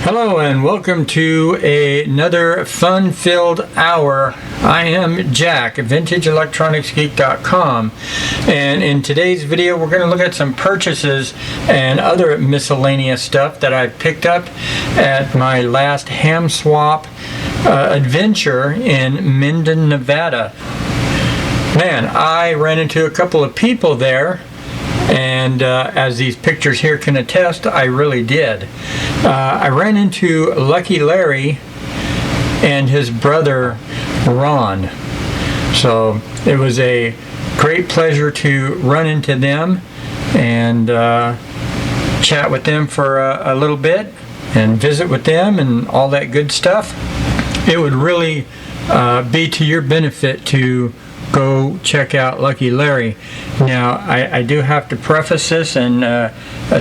Hello and welcome to another fun-filled hour. I am Jack, VintageElectronicsGeek.com, and in today's video we're going to look at some purchases and other miscellaneous stuff that I picked up at my last ham swap adventure in Minden, Nevada. Man, I ran into a couple of people there, and as these pictures here can attest, I really did. I ran into Lucky Larry and his brother Ron. So it was a great pleasure to run into them and chat with them for a little bit and visit with them and all that good stuff. It would really be to your benefit to go check out Lucky Larry. Now, I do have to preface this and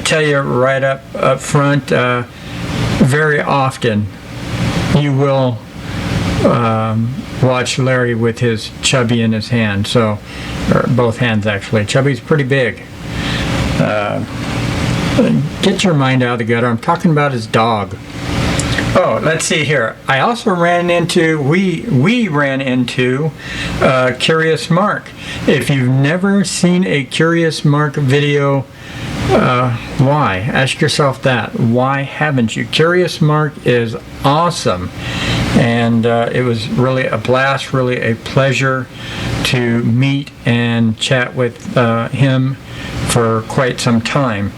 tell you right up front, very often you will watch Larry with his chubby in his hand, so, or both hands actually. Chubby's pretty big. Get your mind out of the gutter. I'm talking about his dog. Oh, let's see here. I also ran into, we ran into Curious Mark. If you've never seen a Curious Mark video, why? Ask yourself that. Why haven't you? Curious Mark is awesome. And it was really a blast, really a pleasure to meet and chat with him for quite some time.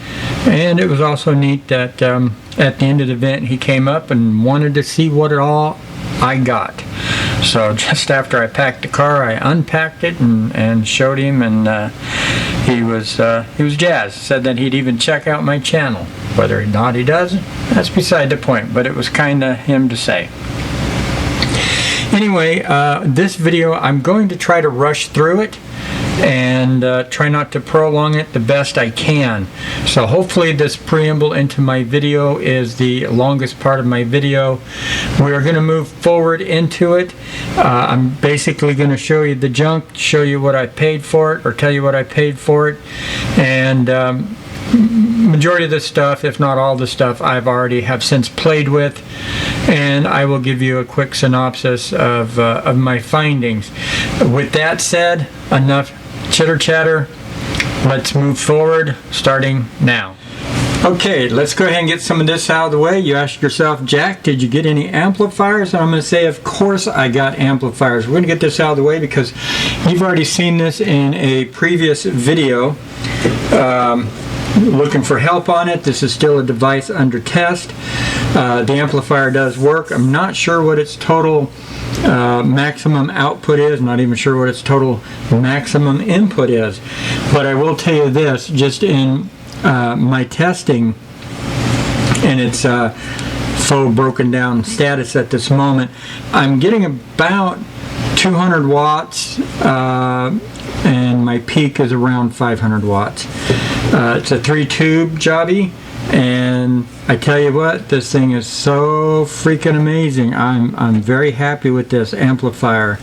And it was also neat that at the end of the event he came up and wanted to see what all I got. So just after I packed the car, I unpacked it and showed him, and he was jazzed. Said that he'd even check out my channel. Whether or not he does, that's beside the point, but it was kind of him to say. Anyway, this video, I'm going to try to rush through it and try not to prolong it the best I can. So hopefully this preamble into my video is the longest part of my video. We're going to move forward into it. I'm basically going to show you the junk, show you what I paid for it, or tell you what I paid for it, and majority of the stuff, if not all the stuff, I've already have since played with, and I will give you a quick synopsis of my findings. With that said, enough chitter chatter. Let's move forward, starting now. Okay, let's go ahead and get some of this out of the way. You ask yourself, Jack, did you get any amplifiers? And I'm going to say, of course I got amplifiers. We're going to get this out of the way because you've already seen this in a previous video. Looking for help on it. This is still a device under test. The amplifier does work. I'm not sure what its total maximum output is. Not even sure what its total maximum input is. But I will tell you this, just in my testing and its faux broken down status at this moment, I'm getting about 200 watts and my peak is around 500 watts. It's a 3-tube jobby, and I tell you what, this thing is so freaking amazing. I'm very happy with this amplifier.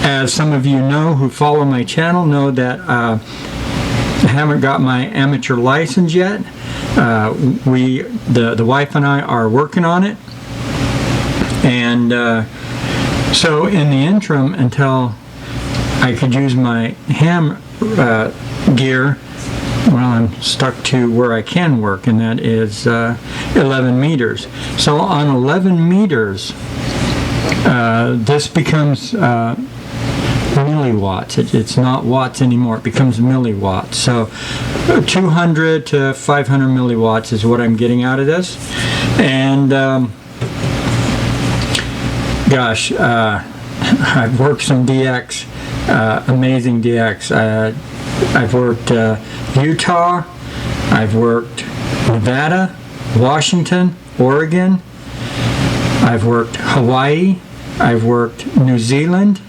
As some of you know who follow my channel know that I haven't got my amateur license yet. The wife and I are working on it, and so in the interim, until I could use my ham gear, well, I'm stuck to where I can work, and that is 11 meters. So on 11 meters, this becomes milliwatts. It's not watts anymore. It becomes milliwatts. So 200 to 500 milliwatts is what I'm getting out of this. And gosh, I've worked some DX, amazing DX. I've worked Utah, I've worked Nevada, Washington, Oregon, I've worked Hawaii, I've worked New Zealand,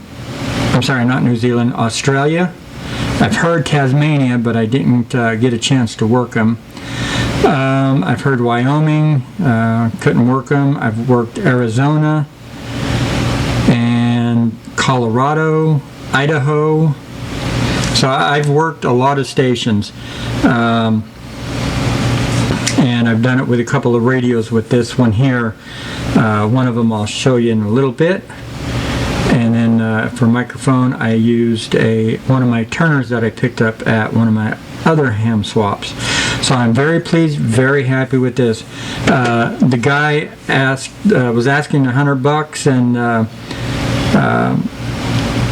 I'm sorry, not New Zealand, Australia. I've heard Tasmania, but I didn't get a chance to work them. I've heard Wyoming, couldn't work them. I've worked Arizona and Colorado, Idaho. So I've worked a lot of stations. and I've done it with a couple of radios with this one here. One of them I'll show you in a little bit. And then for microphone, I used one of my turners that I picked up at one of my other ham swaps. So I'm very pleased, very happy with this. The guy was asking $100, and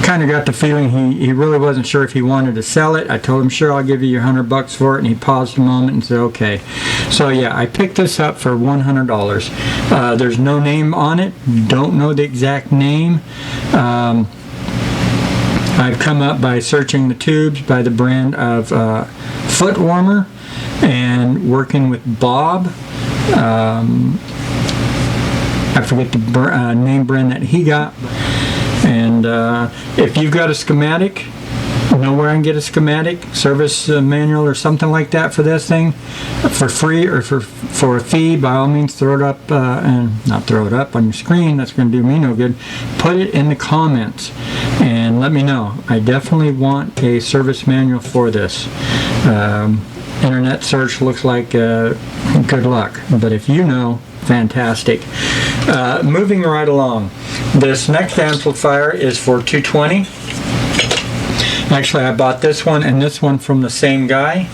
kind of got the feeling he really wasn't sure if he wanted to sell it. I told him, sure, I'll give you your $100 for it, and he paused a moment and said, okay. So yeah, I picked this up for $100. There's no name on it, don't know the exact name. I've come up by searching the tubes by the brand of foot warmer and working with Bob. I forget the name brand that he got. And if you've got a schematic, know where I can get a schematic, service manual or something like that for this thing, for free or for a fee, by all means throw it up, and not throw it up on your screen, that's going to do me no good. Put it in the comments and let me know. I definitely want a service manual for this. Internet search looks like good luck, but if you know, fantastic. Moving right along, this next amplifier is for 220. Actually, I bought this one and this one from the same guy.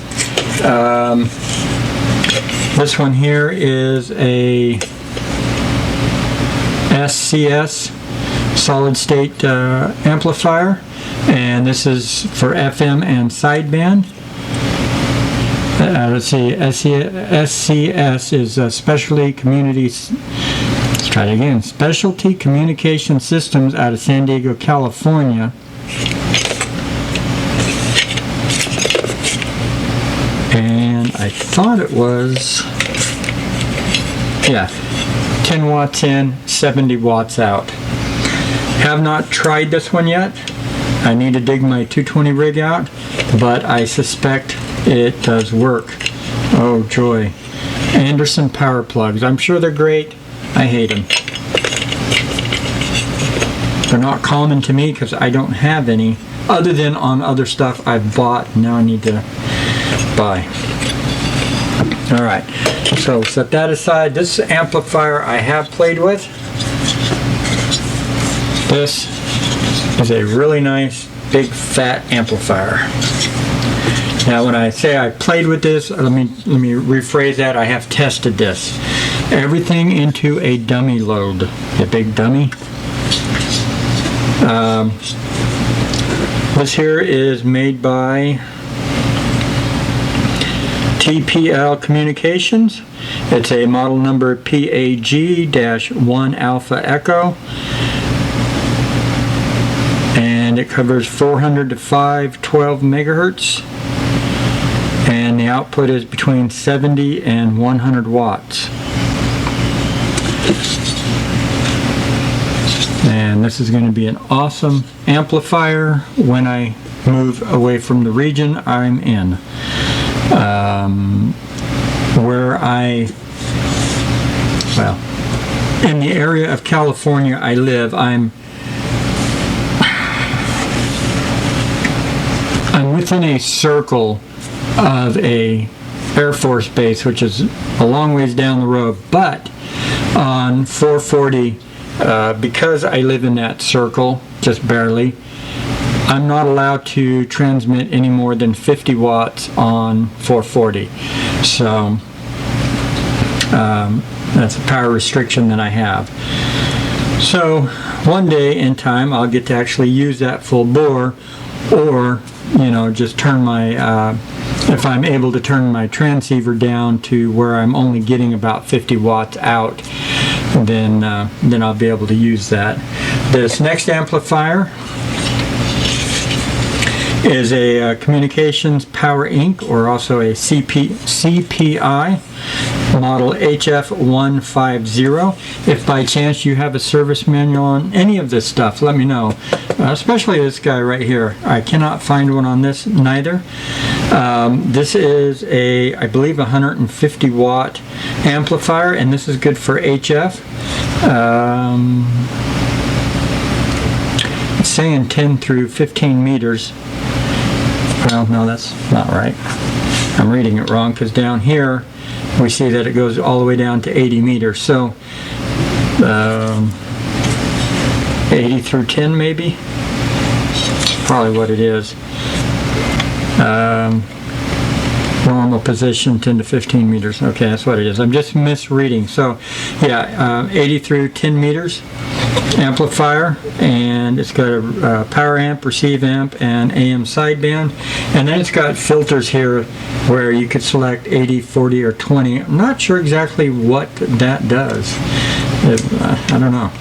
This one here is a SCS solid state amplifier, and this is for FM and sideband. Let's see, SCS is Specialty Communication Systems out of San Diego, California. And I thought it was, yeah, 10 watts in, 70 watts out. Have not tried this one yet. I need to dig my 220 rig out, but I suspect it does work. Oh joy. Anderson power plugs. I'm sure they're great. I hate them. They're not common to me because I don't have any, other than on other stuff I've bought. Now I need to buy. Alright, so set that aside. This amplifier I have played with. This is a really nice big fat amplifier. Now when I say I played with this, let me rephrase that. I have tested this. Everything into a dummy load. A big dummy. This here is made by TPL Communications. It's a model number PAG-1 Alpha Echo. And it covers 400 to 512 megahertz. And the output is between 70 and 100 watts. And this is going to be an awesome amplifier when I move away from the region I'm in. In the area of California I live, I'm within a circle of a Air Force base, which is a long ways down the road, but on 440, because I live in that circle, just barely, I'm not allowed to transmit any more than 50 watts on 440. So that's a power restriction that I have. So one day in time I'll get to actually use that full bore, or just turn my if I'm able to turn my transceiver down to where I'm only getting about 50 watts out, then I'll be able to use that. This next amplifier is a Communications Power Inc., or also a CPI model HF150. If by chance you have a service manual on any of this stuff, let me know. Especially this guy right here. I cannot find one on this neither. This is I believe 150 watt amplifier, and this is good for HF. It's saying 10 through 15 meters. Well, no, that's not right. I'm reading it wrong because down here we see that it goes all the way down to 80 meters. So 80 through 10 maybe? Probably what it is. Normal position 10 to 15 meters. Okay, that's what it is. I'm just misreading. So yeah, 80 through 10 meters amplifier, and it's got a power amp, receive amp, and AM sideband, and then it's got filters here where you could select 80, 40, or 20. I'm not sure exactly what that does. I don't know.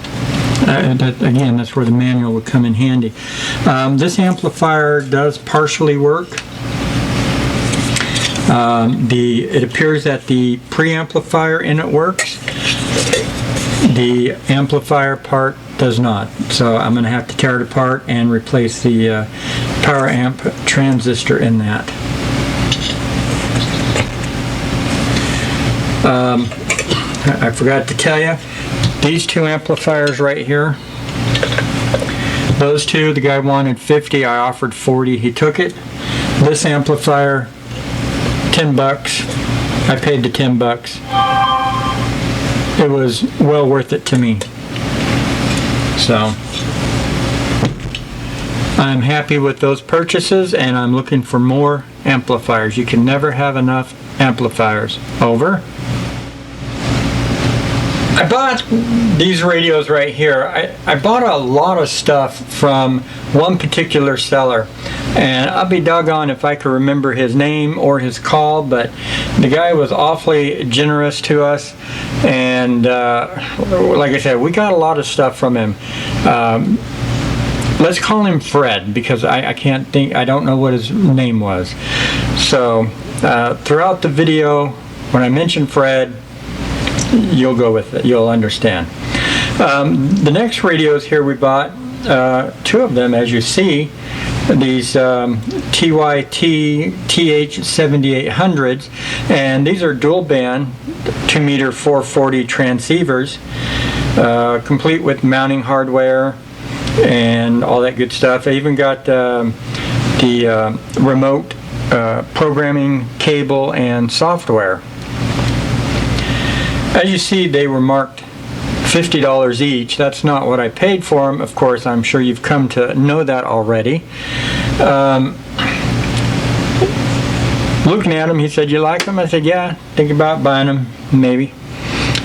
Again, that's where the manual would come in handy. This amplifier does partially work. It appears that the preamplifier in it works. The amplifier part does not. So I'm going to have to tear it apart and replace the power amp transistor in that. I forgot to tell you, these two amplifiers right here, those two, the guy wanted 50, I offered 40, he took it. This amplifier, 10 bucks, I paid the 10 bucks. It was well worth it to me. So I'm happy with those purchases, and I'm looking for more amplifiers. You can never have enough amplifiers. Over. I bought these radios right here. I bought a lot of stuff from one particular seller, and I'll be doggone if I can remember his name or his call, but the guy was awfully generous to us, and like I said, we got a lot of stuff from him. Let's call him Fred, because I can't think, I don't know what his name was. So throughout the video, when I mention Fred, you'll go with it, you'll understand. The next radios here we bought, two of them, as you see, these TYT TH7800s, and these are dual band 2 meter 440 transceivers, complete with mounting hardware and all that good stuff. I even got the remote programming cable and software. As you see, they were marked $50 each. That's not what I paid for them. Of course, I'm sure you've come to know that already. Looking at them, he said, "You like them?" I said, "Yeah, think about buying them, maybe."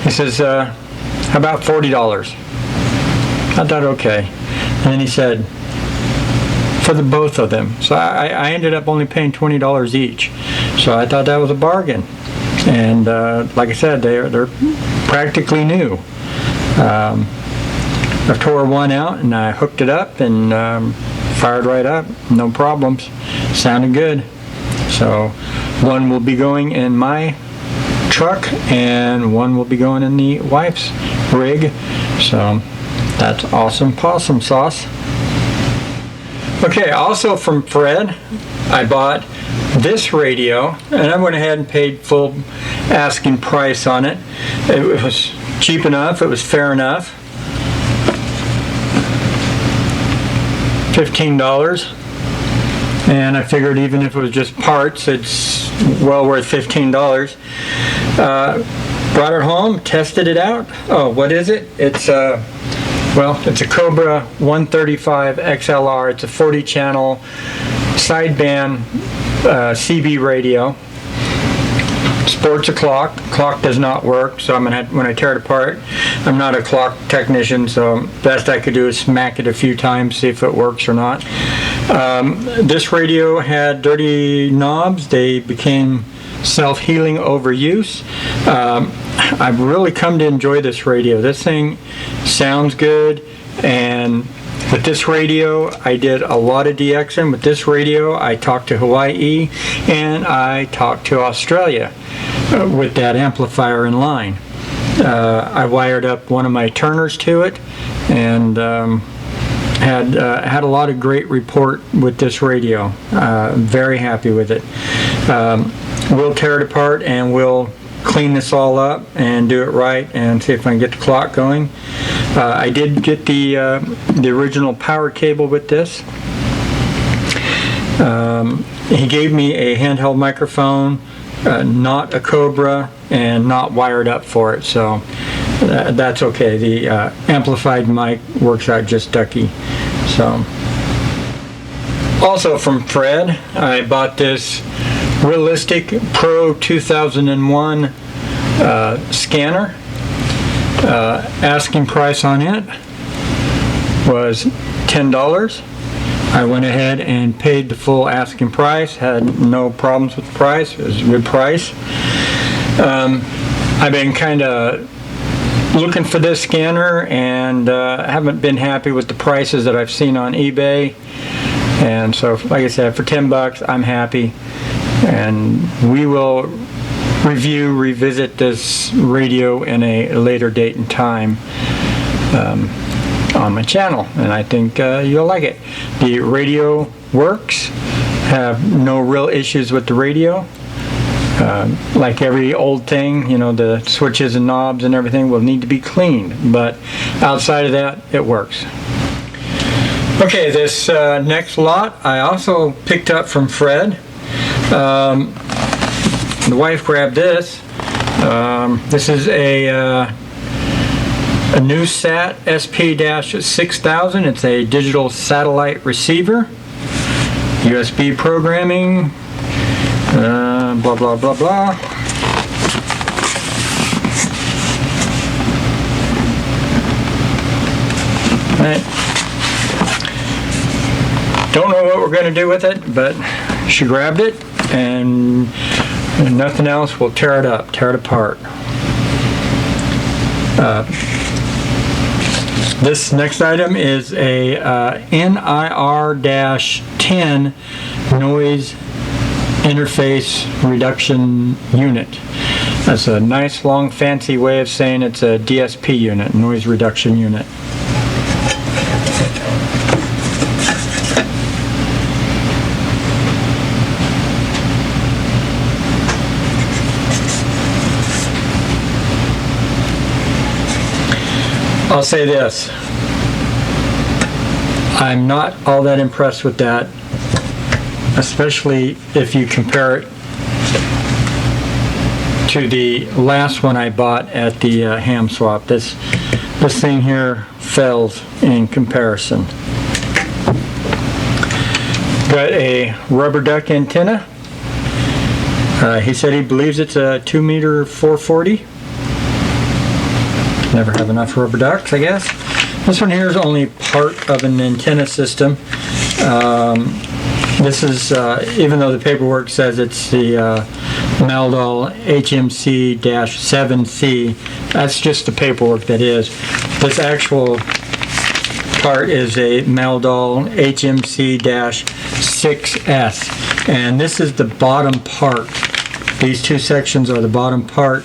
He says, "How about $40? I thought, okay. And then he said, for the both of them. So I ended up only paying $20 each. So I thought that was a bargain. And like I said, they're practically new. I tore one out and I hooked it up and fired right up, no problems. Sounded good. So one will be going in my truck and one will be going in the wife's rig. So that's awesome possum sauce. Okay, also from Fred, I bought this radio, and I went ahead and paid full asking price on it. It was cheap enough, it was fair enough. $15. And I figured even if it was just parts, it's well worth $15. Brought it home, tested it out. Oh, what is it? It's well, it's a Cobra 135 XLR. It's a 40 channel sideband CB radio. Sports a clock. Clock does not work, so I'm gonna have, when I tear it apart, I'm not a clock technician, so best I could do is smack it a few times, see if it works or not. This radio had dirty knobs. They became self-healing over use. I've really come to enjoy this radio. This thing sounds good, and with this radio I did a lot of DXing. With this radio I talked to Hawaii and I talked to Australia with that amplifier in line. I wired up one of my turners to it and had a lot of great report with this radio. Very happy with it. We'll tear it apart and we'll clean this all up and do it right and see if I can get the clock going. I did get the original power cable with this. he gave me a handheld microphone, not a Cobra, and not wired up for it, so that's okay. The amplified mic works out just ducky. So, also from Fred, I bought this Realistic Pro 2001 scanner. Asking price on it was $10. I went ahead and paid the full asking price, had no problems with the price. It was a good price. I've been kind of looking for this scanner and haven't been happy with the prices that I've seen on eBay, and so like I said, for $10 I'm happy, and we will revisit this radio in a later date and time on my channel, and I think you'll like it. The radio works, have no real issues with the radio. Like every old thing, you know, the switches and knobs and everything will need to be cleaned, but outside of that, it works. Okay, this next lot I also picked up from Fred. The wife grabbed this. This is a NewSat SP-6000. It's a digital satellite receiver, USB programming, blah blah blah blah. Right. Don't know what we're going to do with it, but she grabbed it, and nothing else will tear it up, tear it apart. This next item is a NIR-10 noise interface reduction unit. That's a nice long fancy way of saying it's a DSP unit, noise reduction unit. I'll say this, I'm not all that impressed with that, especially if you compare it to the last one I bought at the ham swap. This thing here fails in comparison. Got a rubber duck antenna. He said he believes it's a 2-meter 440. Never have enough rubber ducks, I guess. This one here is only part of an antenna system. This is, even though the paperwork says it's the Meldal HMC-7C, that's just the paperwork that is. This actual part is a Meldal HMC-6S, and this is the bottom part. These two sections are the bottom part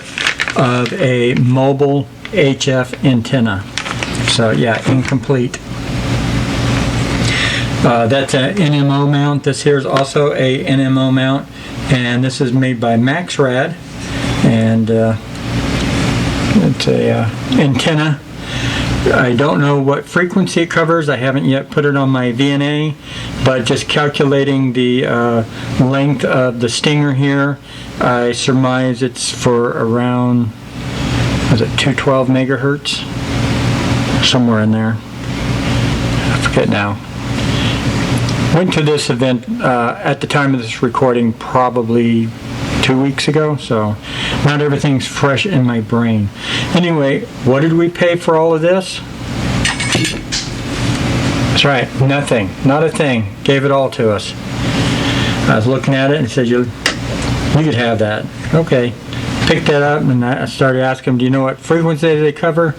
of a mobile HF antenna. So yeah, incomplete. That's an NMO mount. This here is also a NMO mount, and this is made by MaxRad, and it's a antenna. I don't know what frequency it covers. I haven't yet put it on my VNA, but just calculating the length of the stinger here, I surmise it's for around, was it 212 megahertz? Somewhere in there. I forget now. Went to this event at the time of this recording probably 2 weeks ago, so not everything's fresh in my brain. Anyway, what did we pay for all of this? That's right, nothing. Not a thing. Gave it all to us. I was looking at it and said, you could have that. Okay. Picked that up, and I started asking him, do you know what frequency they cover?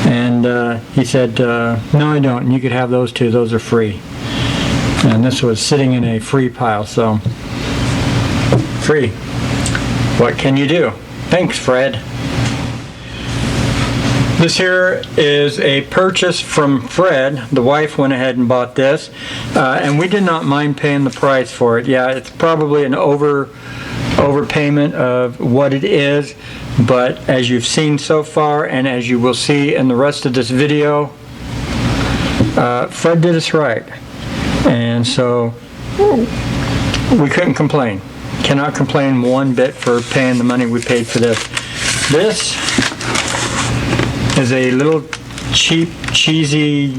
And he said, no I don't, and you could have those too, those are free. And this was sitting in a free pile, so free. What can you do? Thanks, Fred. This here is a purchase from Fred. The wife went ahead and bought this, and we did not mind paying the price for it. Yeah, it's probably an overpayment of what it is, but as you've seen so far, and as you will see in the rest of this video, Fred did us right. And so we couldn't complain. Cannot complain one bit for paying the money we paid for this. This is a little cheap, cheesy,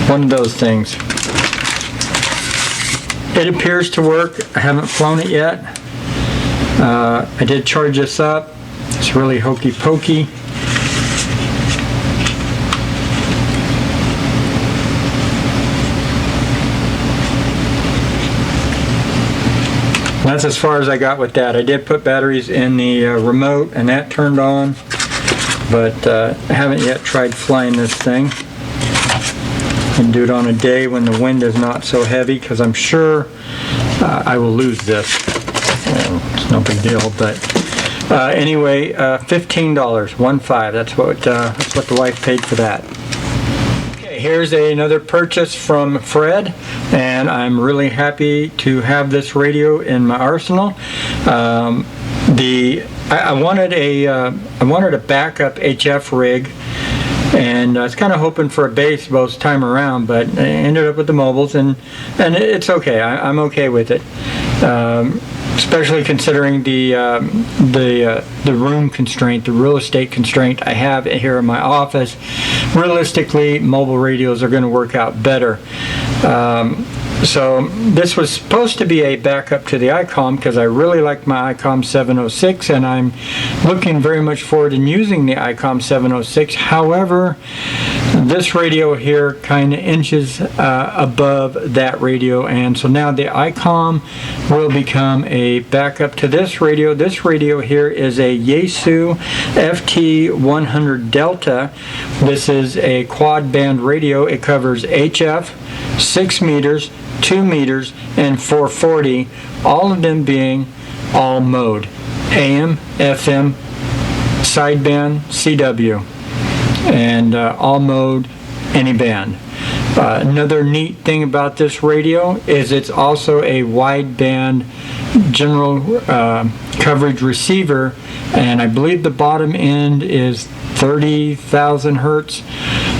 one of those things. It appears to work. I haven't flown it yet. I did charge this up. It's really hokey pokey. That's as far as I got with that. I did put batteries in the remote and that turned on, but I haven't yet tried flying this thing. I can do it on a day when the wind is not so heavy, because I'm sure I will lose this. It's no big deal, but anyway, $15, 1.5. That's what the wife paid for that. Here's another purchase from Fred, and I'm really happy to have this radio in my arsenal. I wanted a backup HF rig, and I was kind of hoping for a bass most time around, but I ended up with the mobiles, and it's okay. I'm okay with it. Especially considering the room constraint, the real estate constraint I have here in my office. Realistically, mobile radios are going to work out better. So this was supposed to be a backup to the ICOM, because I really like my ICOM 706, and I'm looking very much forward in using the ICOM 706. However, this radio here kind of inches above that radio, and so now the ICOM will become a backup to this radio. This radio here is a Yaesu Ft-301 Delta. This is a quad band radio. It covers HF, 6 meters, 2 meters, and 440, all of them being all mode, AM, FM, sideband, CW, and all mode, any band. Another neat thing about this radio is it's also a wideband general coverage receiver, and I believe the bottom end is 30,000 hertz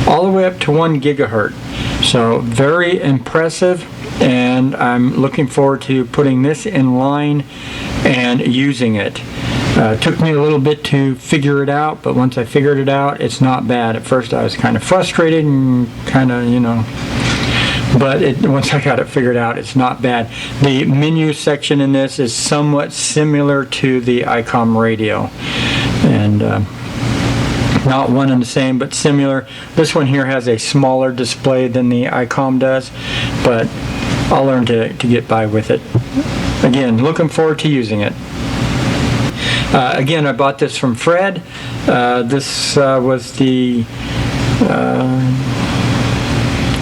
all the way up to 1 gigahertz. So very impressive, and I'm looking forward to putting this in line and using it. It took me a little bit to figure it out, but once I figured it out, it's not bad. At first I was kind of frustrated and kind of, but once I got it figured out, it's not bad. The menu section in this is somewhat similar to the ICOM radio, and not one and the same, but similar. This one here has a smaller display than the ICOM does, but I'll learn to get by with it. Again, looking forward to using it. Again, I bought this from Fred. This was the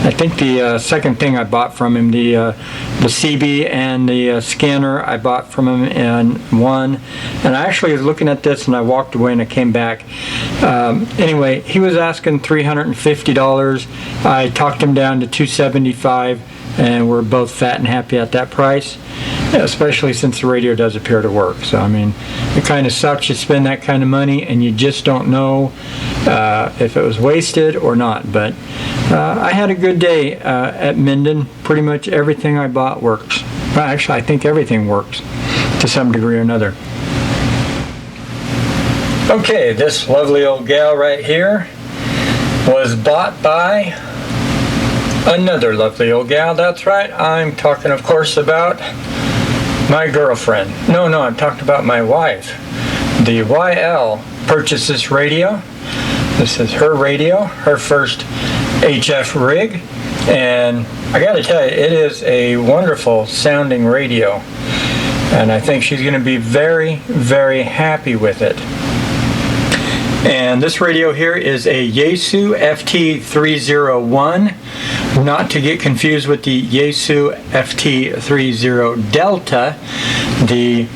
I think the second thing I bought from him. The CB and the scanner I bought from him in one, and I actually was looking at this and I walked away and I came back. Anyway, he was asking $350. I talked him down to $275, and we're both fat and happy at that price, especially since the radio does appear to work. So I mean, it kind of sucks you spend that kind of money and you just don't know if it was wasted or not. But I had a good day at Minden. Pretty much everything I bought works. Well, actually, I think everything works to some degree or another. Okay, this lovely old gal right here was bought by another lovely old gal. That's right, I'm talking, of course, about my girlfriend. No, I'm talking about my wife. The YL purchased this radio. This is her radio, her first HF rig, and I gotta tell you, it is a wonderful sounding radio, and I think she's going to be very, very happy with it. And this radio here is a Yaesu Ft-301, not to get confused with the Yaesu Ft-30 Delta. The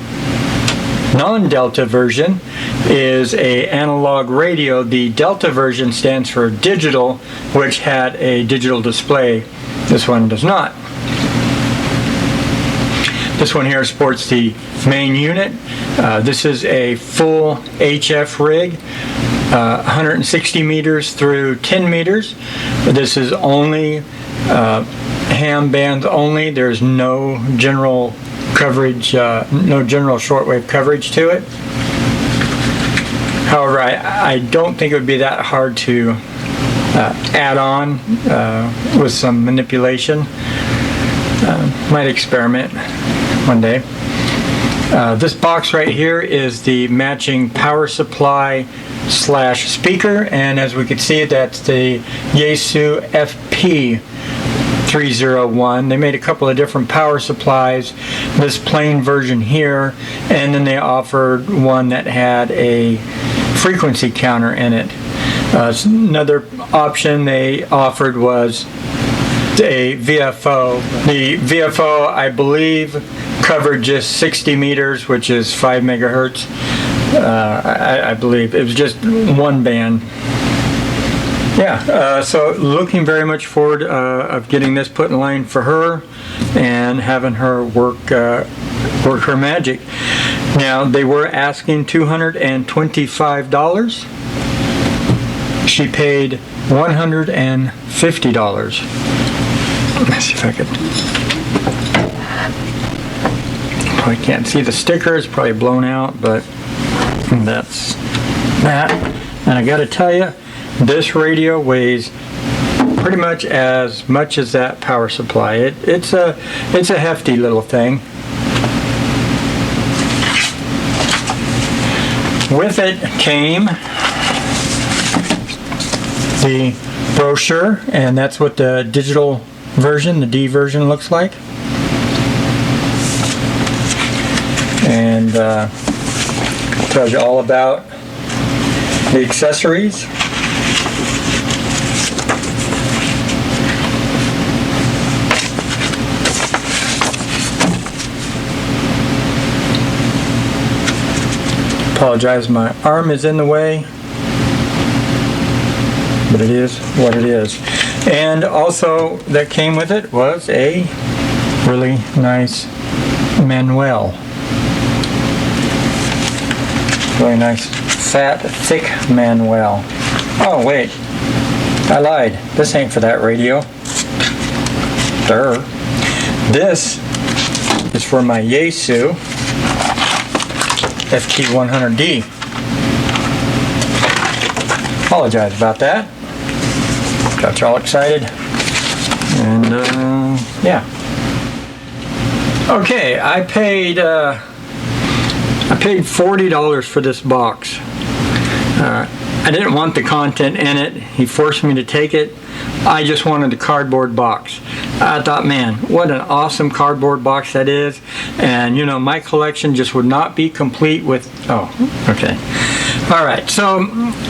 non-Delta version is a analog radio. The Delta version stands for digital, which had a digital display. This one does not. This one here sports the main unit. This is a full HF rig, 160 meters through 10 meters. This is only ham bands only. There's no general coverage, no general shortwave coverage to it. However, I don't think it would be that hard to add on with some manipulation. Might experiment one day. This box right here is the matching power supply slash speaker, and as we can see, that's the Yaesu Ft-301. They made a couple of different power supplies, this plain version here, and then they offered one that had a frequency counter in it. Another option they offered was a VFO. The VFO, I believe, covered just 60 meters, which is 5 megahertz. I believe it was just one band. Yeah, so looking very much forward of getting this put in line for her and having her work her magic. Now, they were asking $225. She paid $150. Let's see if I could. Probably can't see the sticker, it's probably blown out, but that's that. And I gotta tell you, this radio weighs pretty much as that power supply. It's a hefty little thing. With it came the brochure, and that's what the digital version, the D version, looks like. And tells you all about the accessories. Apologize, my arm is in the way, but it is what it is. And also that came with it was a really nice manual. Really nice, fat, thick manual. Oh wait, I lied. This ain't for that radio. Durr. This is for my Yaesu Ft-100D. Apologize about that. Got you all excited. And yeah. Okay, I paid $40 for this box. I didn't want the content in it. He forced me to take it. I just wanted the cardboard box. I thought, man, what an awesome cardboard box that is. And you know, my collection just would not be complete with, oh, okay. All right, so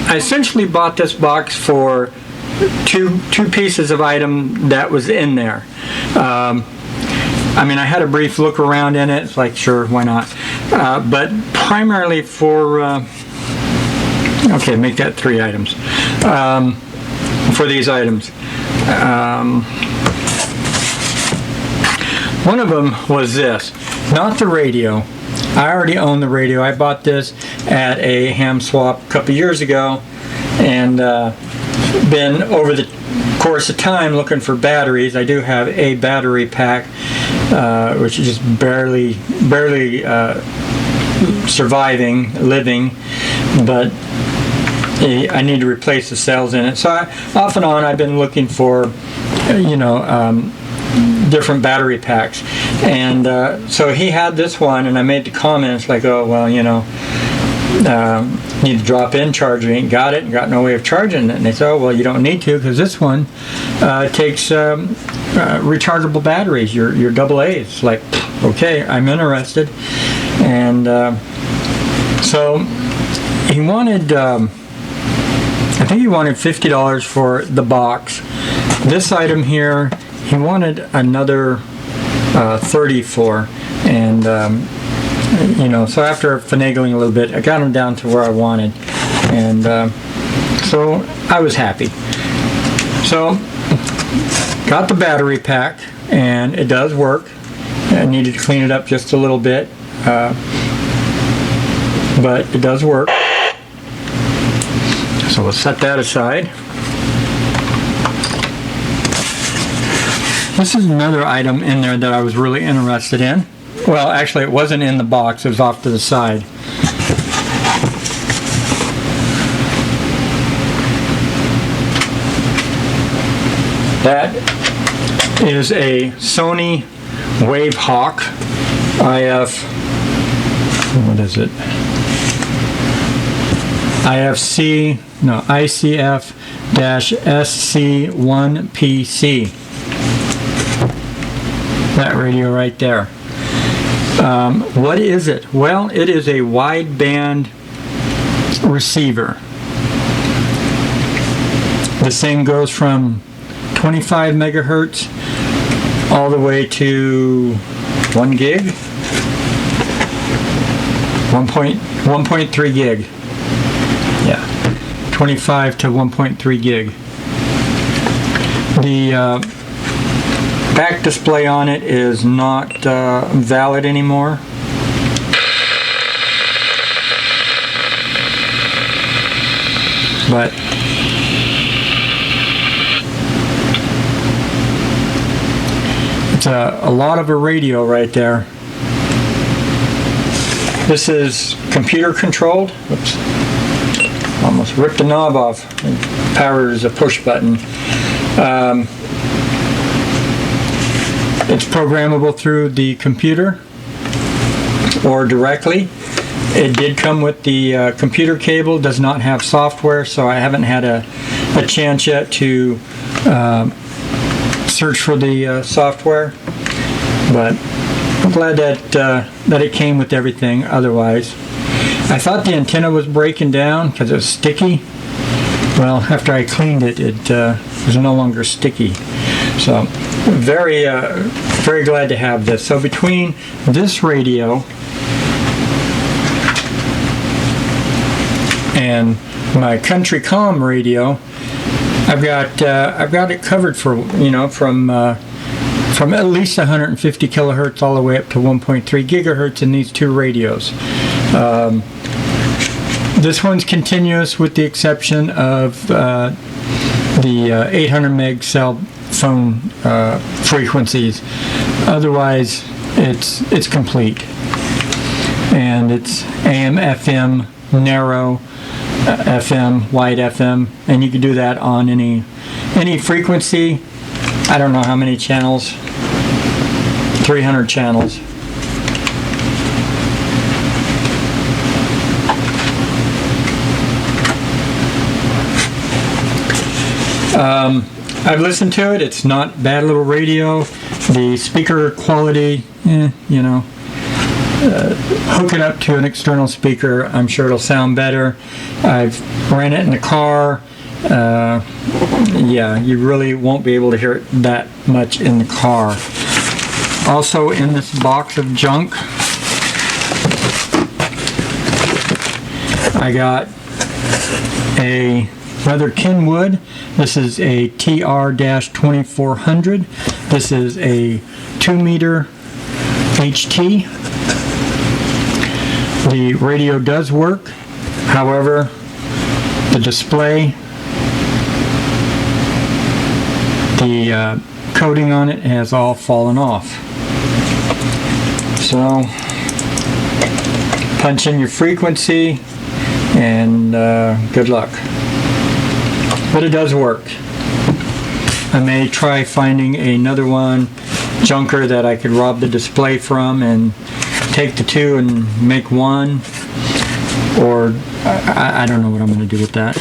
I essentially bought this box for two pieces of item that was in there. I mean, I had a brief look around in it. It's like, sure, why not? But primarily for, okay, make that 3 items. For these items. One of them was this, not the radio. I already own the radio. I bought this at a ham swap a couple years ago, and been over the course of time looking for batteries. I do have a battery pack, which is just barely surviving, living, but I need to replace the cells in it. So off and on, I've been looking for, you know, different battery packs. And so he had this one, and I made the comments like, oh, well, you know, need to drop in charger. Ain't got it, and got no way of charging it. And they said, oh, well, you don't need to, because this one takes rechargeable batteries, your AA's. Like, okay, I'm interested. And so he wanted, I think he wanted $50 for the box. This item here, he wanted another $30 for, and you know, so after finagling a little bit, I got him down to where I wanted, and so I was happy. So got the battery pack, and it does work. I needed to clean it up just a little bit, but it does work. So we'll set that aside. This is another item in there that I was really interested in, Well, actually it wasn't in the box, it was off to the side. That is a Sony Wavehawk ICF-SC1PC. That radio right there. What is it? Well, it is a wideband receiver. This thing goes from 25 megahertz all the way to 1 gig, 1.3 gig. Yeah, 25 to 1.3 gig. The back display on it is not valid anymore. But it's a lot of a radio right there. This is computer controlled. Whoops. Almost ripped the knob off. Power is a push button. It's programmable through the computer or directly. It did come with the computer cable, does not have software, so I haven't had a chance yet to search for the software, but I'm glad that it came with everything. Otherwise, I thought the antenna was breaking down because it was sticky. Well, after I cleaned it, it was no longer sticky. So very glad to have this. So between this radio and my Country Com radio, I've got it covered for, you know, from at least 150 kilohertz all the way up to 1.3 gigahertz in these two radios. This one's continuous with the exception of the 800 meg cell phone frequencies. Otherwise, it's complete, and it's AM, FM, narrow, FM, wide FM, and you can do that on any frequency. I don't know how many channels. 300 channels. I've listened to it. It's not bad little radio. The speaker quality, you know, hook it up to an external speaker. I'm sure it'll sound better. I've ran it in the car. Yeah, you really won't be able to hear it that much in the car. Also in this box of junk, I got a Leather Kenwood. This is a TR-2400. This is a 2-meter HT. The radio does work. However, the display, the coating on it has all fallen off. So, punch in your frequency and good luck. But it does work. I may try finding another one, junker, that I could rob the display from and take the two and make one, or I don't know what I'm going to do with that.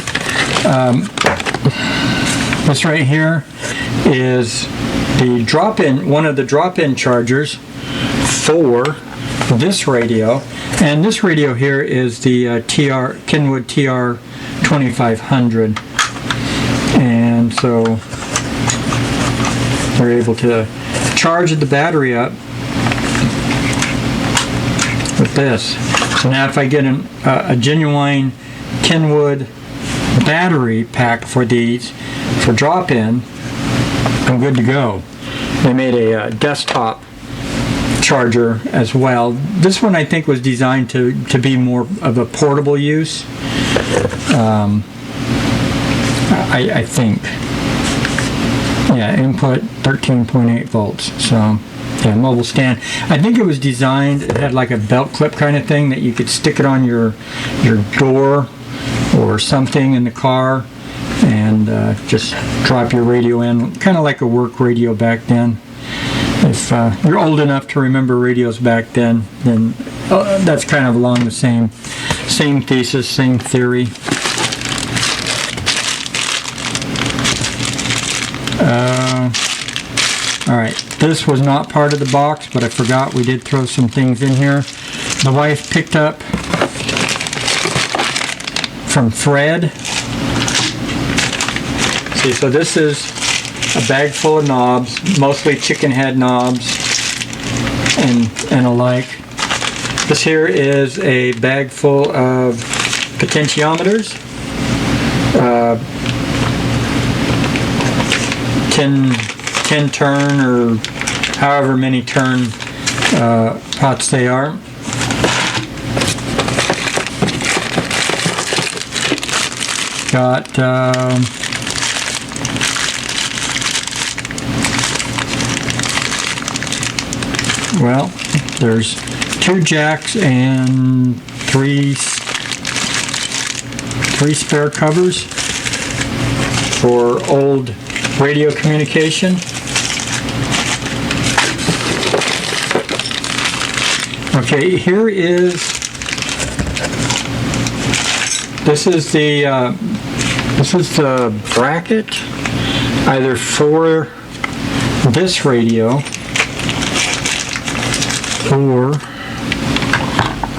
This right here is the drop-in, one of the drop-in chargers for this radio, and this radio here is the Kenwood TR-2500, and so they're able to charge the battery up with this. So now if I get a genuine Kenwood battery pack for these, for drop-in, I'm good to go. They made a desktop charger as well. This one I think was designed to be more of a portable use. I think. Yeah, input 13.8 volts. So Yeah, mobile stand. I think it was designed, it had like a belt clip kind of thing that you could stick it on your door or something in the car and just drop your radio in, kind of like a work radio back then. If you're old enough to remember radios back then that's kind of along the same thesis, same theory. Alright, this was not part of the box, but I forgot we did throw some things in here. The wife picked up from Fred. See, so this is a bag full of knobs, mostly chicken head knobs and alike. This here is a bag full of potentiometers, 10 turn or however many turn pots they are. Got well, there's 2 jacks and three spare covers for old radio communication. Okay, here is, this is the bracket either for this radio or, I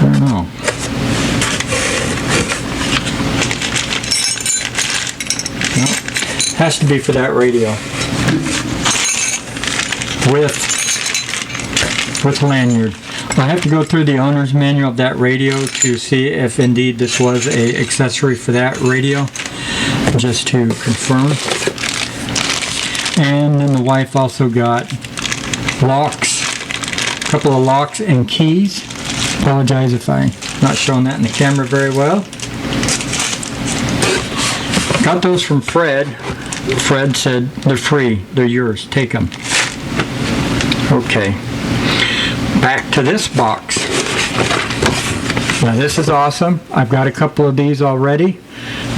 don't know. Nope. Has to be for that radio with lanyard. I have to go through the owner's manual of that radio to see if indeed this was an accessory for that radio, just to confirm. And then the wife also got locks, a couple of locks and keys. Apologize if I'm not showing that in the camera very well. Got those from Fred. Fred said, they're free, they're yours, take them. Okay, back to this box. Now this is awesome. I've got a couple of these already,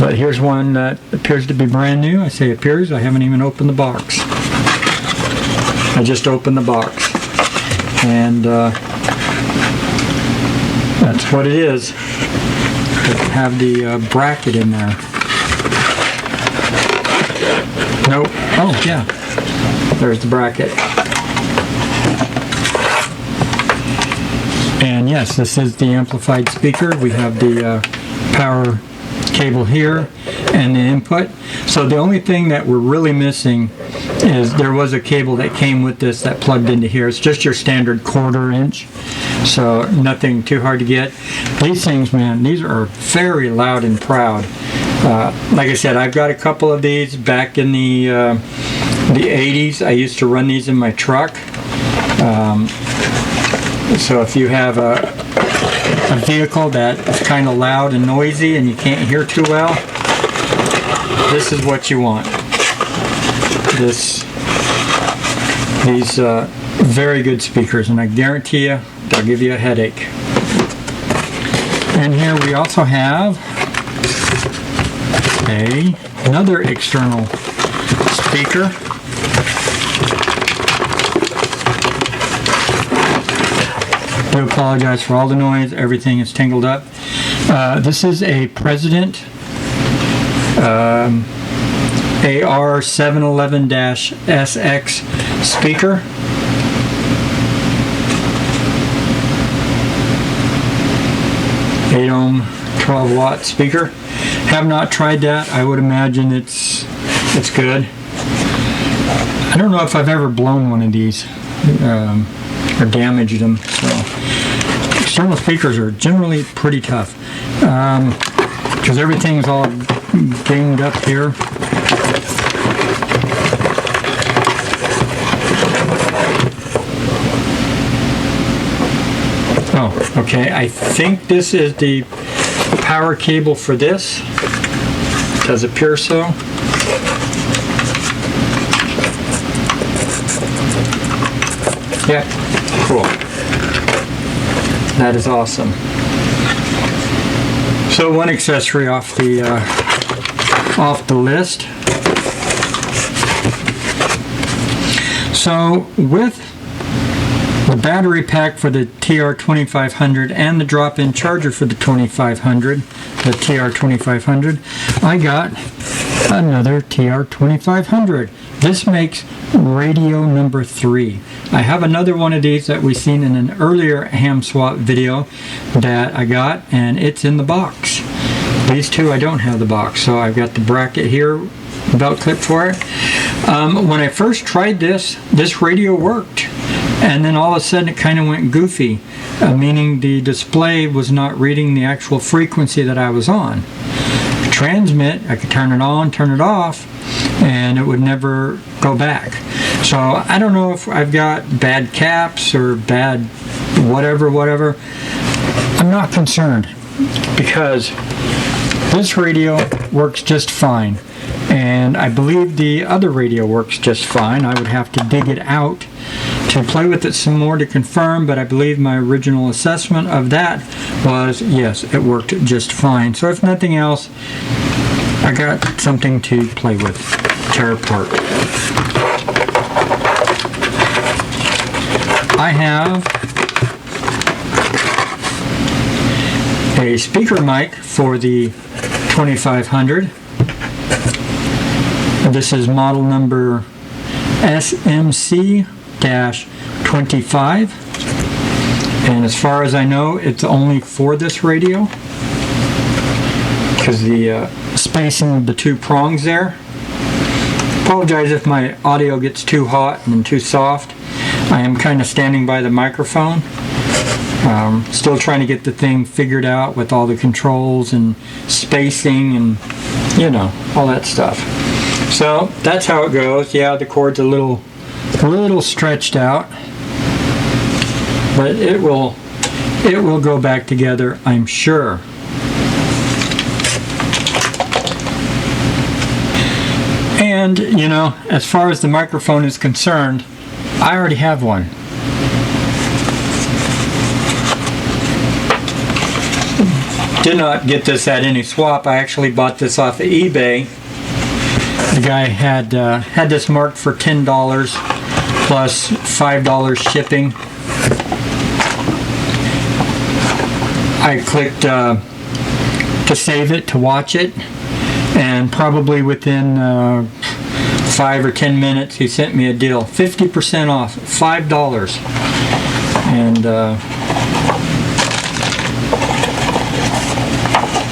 but here's one that appears to be brand new. I say appears, I haven't even opened the box. I just opened the box. And that's what it is. Have the bracket in there. Nope. Oh, yeah. There's the bracket. And yes, this is the amplified speaker. We have the power cable here and the input. So the only thing that we're really missing is there was a cable that came with this that plugged into here. It's just your standard 1/4 inch. So nothing too hard to get. These things, man, these are very loud and proud. Like I said, I've got a couple of these back in the 80s. I used to run these in my truck. So if you have a vehicle that is kind of loud and noisy and you can't hear too well, this is what you want. These very good speakers, and I guarantee you they'll give you a headache. And here we also have another external speaker. I apologize for all the noise. Everything is tangled up. This is a President AR711-SX speaker. Ohm 12-watt speaker. Have not tried that. I would imagine it's good. I don't know if I've ever blown one of these or damaged them. So external speakers are generally pretty tough because everything's all ganged up here. Oh, okay. I think this is the power cable for this. It does appear so. Yeah, cool. That is awesome. So one accessory off the list. So with the battery pack for the TR2500 and the drop-in charger for the 2500, the TR2500, I got another TR2500. This makes radio number 3. I have another one of these that we've seen in an earlier ham swap video that I got, and it's in the box. These two I don't have the box, so I've got the bracket here, belt clip for it. When I first tried this radio worked, and then all of a sudden it kind of went goofy, meaning the display was not reading the actual frequency that I was on. Transmit, I could turn it on, turn it off, and it would never go back. So I don't know if I've got bad caps or bad whatever. I'm not concerned because this radio works just fine, and I believe the other radio works just fine. I would have to dig it out to play with it some more to confirm, but I believe my original assessment of that was yes, it worked just fine. So if nothing else, I got something to play with, tear apart. I have a speaker mic for the 2500. This is model number SMC-25, and as far as I know, it's only for this radio because the spacing of the two prongs there. Apologize if my audio gets too hot and too soft. I am kind of standing by the microphone. Still trying to get the thing figured out with all the controls and spacing and, you know, all that stuff. So that's how it goes. Yeah, the cord's a little stretched out, but it will go back together, I'm sure. And, you know, as far as the microphone is concerned, I already have one. Did not get this at any swap. I actually bought this off of eBay. The guy had this marked for $10 plus $5 shipping. I clicked to save it, to watch it, and probably within 5 or 10 minutes he sent me a deal. 50% off, $5. And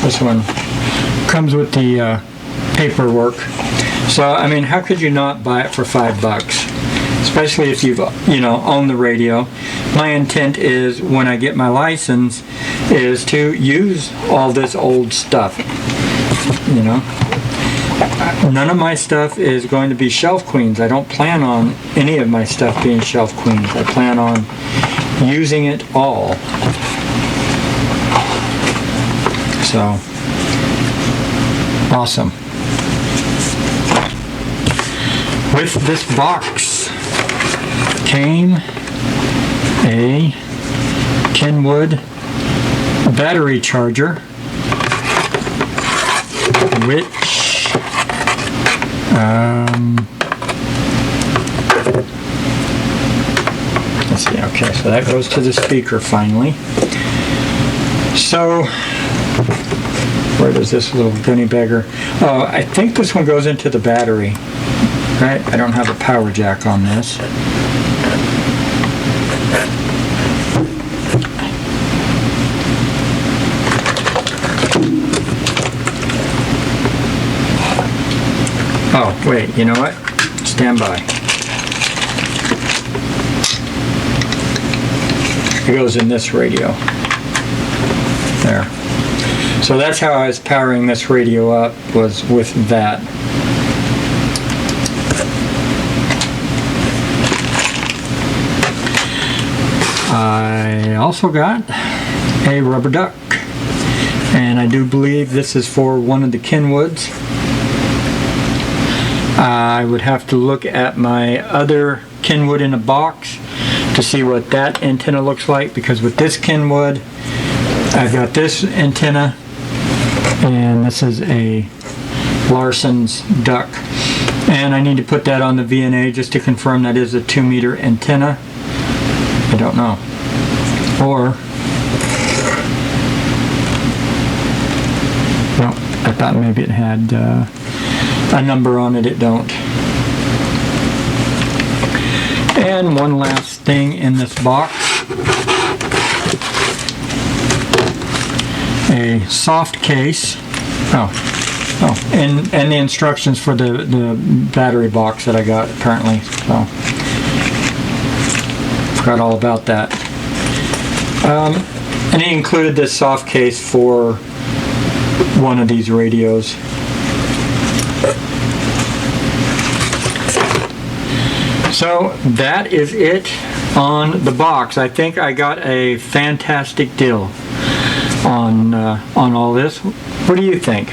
this one comes with the paperwork. So, I mean, how could you not buy it for $5? Especially if you've, you know, owned the radio. My intent is, when I get my license, is to use all this old stuff. You know, none of my stuff is going to be shelf queens. I don't plan on any of my stuff being shelf queens. I plan on using it all. So, awesome. With this box came a Kenwood battery charger, which let's see, okay, so that goes to the speaker finally. So where does this little gunny beggar? Oh, I think this one goes into the battery. Right? I don't have a power jack on this. Oh, wait, you know what? Stand by. It goes in this radio. There. So that's how I was powering this radio up, was with that. I also got a rubber duck, and I do believe this is for one of the Kenwoods. I would have to look at my other Kenwood in a box to to see what that antenna looks like, because with this Kenwood, I've got this antenna, and this is a Larson's duck. And I need to put that on the VNA just to confirm that is a 2-meter antenna. I don't know. Or, well, I thought maybe it had a number on it. It don't. And one last thing in this box. A soft case. And the instructions for the battery box that I got, apparently. So, forgot all about that. And he included this soft case for one of these radios. So that is it on the box. I think I got a fantastic deal on all this. What do you think?